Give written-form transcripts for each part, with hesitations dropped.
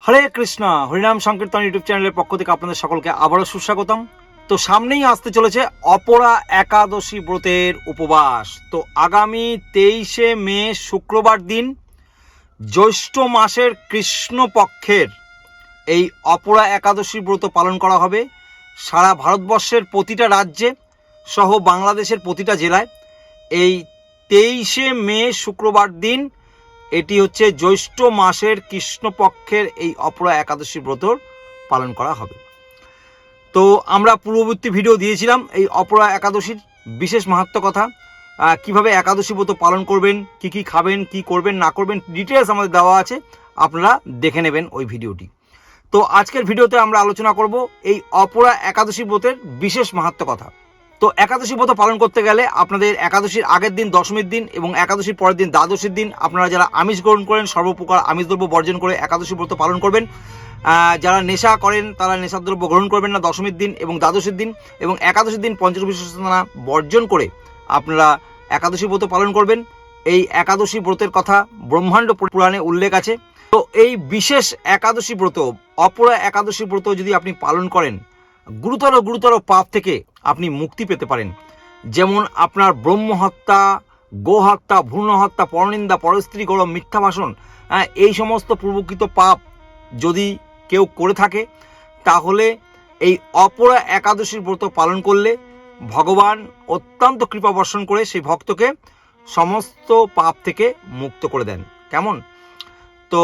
হরে কৃষ্ণ হরিনাম সংকীর্তন ইউটিউব চ্যানেলের পক্ষ থেকে আপনাদের সকলকে আবারও সুস্বাগতম। তো সামনেই আসতে চলেছে অপরা একাদশী ব্রতের উপবাস। তো আগামী 23শে মে শুক্রবার দিন জ্যৈষ্ঠ মাসের কৃষ্ণপক্ষের এই অপরা একাদশী ব্রত পালন করা হবে সারা ভারতবর্ষের প্রতিটা রাজ্যে সহ বাংলাদেশের প্রতিটা জেলায়। এই 23শে মে শুক্রবার দিন এটি হচ্ছে জ্যৈষ্ঠ মাসের কৃষ্ণপক্ষের এই অপরা একাদশী ব্রত পালন করা হবে। তো আমরা পূর্ববর্তী ভিডিও দিয়েছিলাম এই অপরা একাদশীর বিশেষ মাহাত্ম্য কথা, কিভাবে একাদশী ব্রত পালন করবেন, কি কি খাবেন, কি করবেন না করবেন, ডিটেলস আমাদের দেওয়া আছে, আপনারা দেখে নেবেন ওই ভিডিওটি। তো আজকের ভিডিওতে আমরা আলোচনা করব এই অপরা একাদশী ব্রতের বিশেষ মাহাত্ম্য কথা। তো একাদশী ব্রত পালন করতে গেলে আপনাদের একাদশীর আগের দিন দশমীর দিন এবং একাদশীর পরের দিন দ্বাদশীর দিন আপনারা যারা আমিষ গ্রহণ করেন সর্বপ্রকার আমিষ দ্রব্য বর্জন করে একাদশী ব্রত পালন করবেন। যারা নেশা করেন তারা নেশার দ্রব্য গ্রহণ করবেন না দশমীর দিন এবং দ্বাদশীর দিন, এবং একাদশীর দিন পঞ্চবিশেষণা বর্জন করে আপনারা একাদশী ব্রত পালন করবেন। এই একাদশী ব্রতের কথা ব্রহ্মাণ্ড পুরাণে উল্লেখ আছে। তো এই বিশেষ একাদশী ব্রত অপরা একাদশী ব্রত যদি আপনি পালন করেন গুরুতর পাপ থেকে আপনি মুক্তি পেতে পারেন। যেমন আপনার ব্রহ্মহত্যা, গোহত্যা, ভ্রূণ হত্যা, পরনিন্দা, পরস্ত্রী গৌরব, মিথ্যা ভাষণ, এই সমস্ত পূর্বকৃত পাপ যদি কেউ করে থাকে তাহলে এই অপরা একাদশীর ব্রত পালন করলে ভগবান অত্যন্ত কৃপা বর্ষণ করে সেই ভক্তকে সমস্ত পাপ থেকে মুক্ত করে দেন। কেমন? তো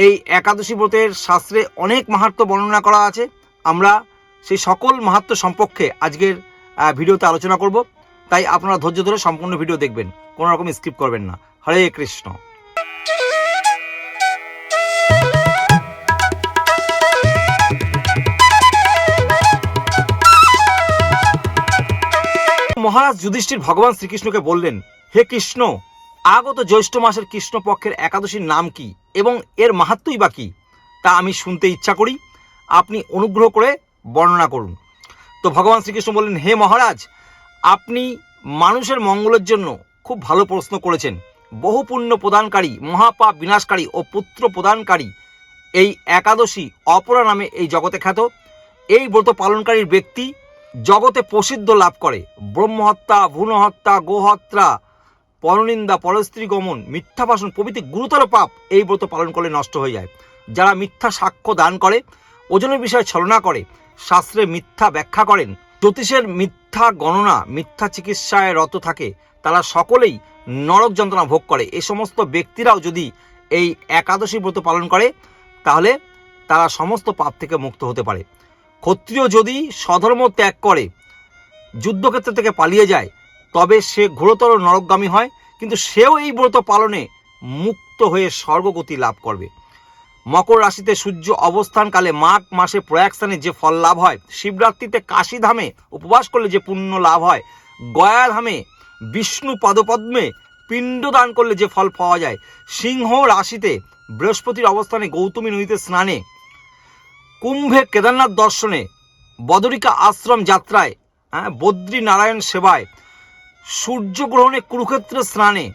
এই একাদশী ব্রতের শাস্ত্রে অনেক মাহাত্ম্য বর্ণনা করা আছে। আমরা সেই সকল মাহাত্ম্য সম্পর্কে আজকের ভিডিওতে আলোচনা করব, তাই আপনারা ধৈর্য ধরে সম্পূর্ণ ভিডিও দেখবেন, কোনো রকম স্কিপ করবেন না। হরে কৃষ্ণ। মহারাজ যুধিষ্ঠির ভগবান শ্রীকৃষ্ণকে বললেন, হে কৃষ্ণ, আগত জ্যৈষ্ঠ মাসের কৃষ্ণপক্ষের একাদশীর নাম কি এবং এর মাহাত্ম্যই বা কি, তা আমি শুনতে ইচ্ছা করি, আপনি অনুগ্রহ করে বর্ণনা করুন। তো ভগবান শ্রীকৃষ্ণ বললেন, হে মহারাজ, আপনি মানুষের মঙ্গলের জন্য খুব ভালো প্রশ্ন করেছেন। বহু পুণ্য প্রদানকারী, মহাপাপ বিনাশকারী ও পুত্র প্রদানকারী এই একাদশী অপরা নামে এই জগতে খ্যাত। এই ব্রত পালনকারীর ব্যক্তি জগতে প্রসিদ্ধ লাভ করে। ব্রহ্মহত্যা, ভ্রূণহত্যা, গোহত্যা, পরনিন্দা, পরস্ত্রী গমন, মিথ্যা ভাষণ প্রভৃতি গুরুতর পাপ এই ব্রত পালন করলে নষ্ট হয়ে যায়। যারা মিথ্যা সাক্ষ্য দান করে, ওজনের বিষয়ে ছলনা করে, শাস্ত্রে মিথ্যা ব্যাখ্যা করেন, জ্যোতিষের মিথ্যা গণনা, মিথ্যা চিকিৎসায় রত থাকে, তারা সকলেই নরক যন্ত্রণা ভোগ করে। এই সমস্ত ব্যক্তিরাও যদি এই একাদশী ব্রত পালন করে তাহলে তারা সমস্ত পাপ থেকে মুক্ত হতে পারে। ক্ষত্রিয় যদি স্বধর্ম ত্যাগ করে, যুদ্ধক্ষেত্র থেকে পালিয়ে যায়, তবে সে ঘোরতর নরকগামী হয়, কিন্তু সেও এই ব্রত পালনে মুক্ত হয়ে স্বর্গগতি লাভ করবে। মকর রাশিতে সূর্য অবস্থানকালে মাঘ মাসে প্রয়াগস্থানে যে ফল লাভ হয়, শিবরাত্রিতে কাশীধামে উপবাস করলে যে পুণ্য লাভ হয়, গয়াধামে বিষ্ণু পাদপদ্মে পিণ্ডদান করলে যে ফল পাওয়া যায়, সিংহ রাশিতে বৃহস্পতির অবস্থানে গৌতমী নদীতে স্নানে, কুম্ভে কেদারনাথ দর্শনে, বদরিকা আশ্রম যাত্রায়, বদ্রী নারায়ণ সেবায়, সূর্যগ্রহণে কুরুক্ষেত্র স্নানে,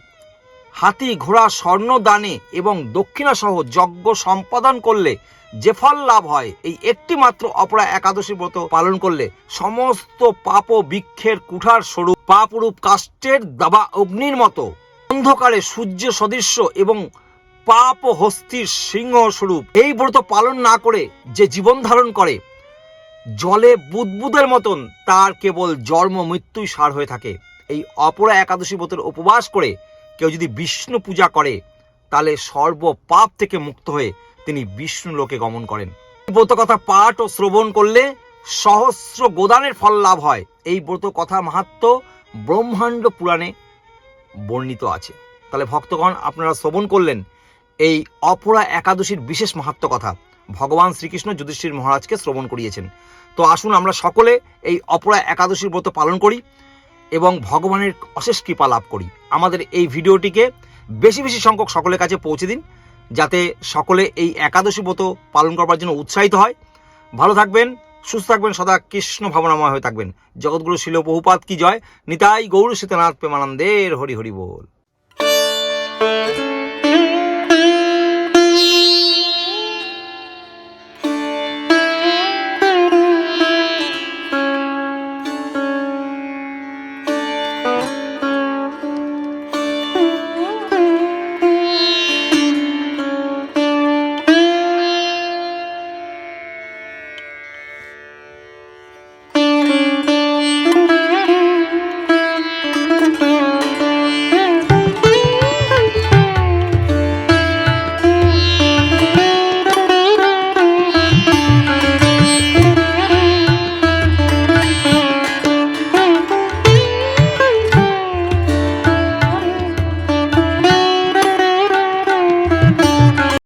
হাতি ঘোড়া স্বর্ণ দানে এবং দক্ষিণা সহ যজ্ঞ সম্পাদন করলে যে ফল লাভ হয়, এই একটি মাত্র অপরা একাদশী ব্রত পালন করলে সমস্ত পাপ ও বৃক্ষের কুঠার স্বরূপ, পাপরূপ কাষ্ঠের দাবা অগ্নির মতো অন্ধকারে সূর্য সদৃশ্য এবং পাপ ও হস্তির সিংহ স্বরূপ এই ব্রত পালন না করে যে জীবন ধারণ করে জলে বুদবুদের মতন, তার কেবল জন্ম মৃত্যুই সার হয়ে থাকে। এই অপরা একাদশী ব্রতের উপবাস করে কেউ যদি বিষ্ণু পূজা করে তাহলে সর্ব পাপ থেকে মুক্ত হয়ে তিনি বিষ্ণু লোকে গমন করেন। এই ব্রত কথা পাঠ ও শ্রবণ করলে সহস্র গোদানের ফল লাভ হয়। এই ব্রত কথা মাহাত্ম্য ব্রহ্মাণ্ড পুরাণে বর্ণিত আছে। তাহলে ভক্তগণ, আপনারা শ্রবণ করলেন এই অপরা একাদশীর বিশেষ মাহাত্ম্য কথা ভগবান শ্রীকৃষ্ণ যুধিষ্ঠির মহারাজকে শ্রবণ করিয়েছেন। তো আসুন আমরা সকলে এই অপরা একাদশীর ব্রত পালন করি এবং ভগবানের অশেষ কৃপা লাভ করি। আমাদের এই ভিডিওটিকে বেশি বেশি সংখ্যক সকলের কাছে পৌঁছে দিন, যাতে সকলে এই একাদশী ব্রত পালন করবার জন্য উৎসাহিত হয়। ভালো থাকবেন, সুস্থ থাকবেন, সদা কৃষ্ণ ভাবনাময় হয়ে থাকবেন। জগৎগুরু শিল প্রভুপাদ কি জয়। নিতাই গৌর সীতানাথ প্রেমানন্দের হরি হরি বল।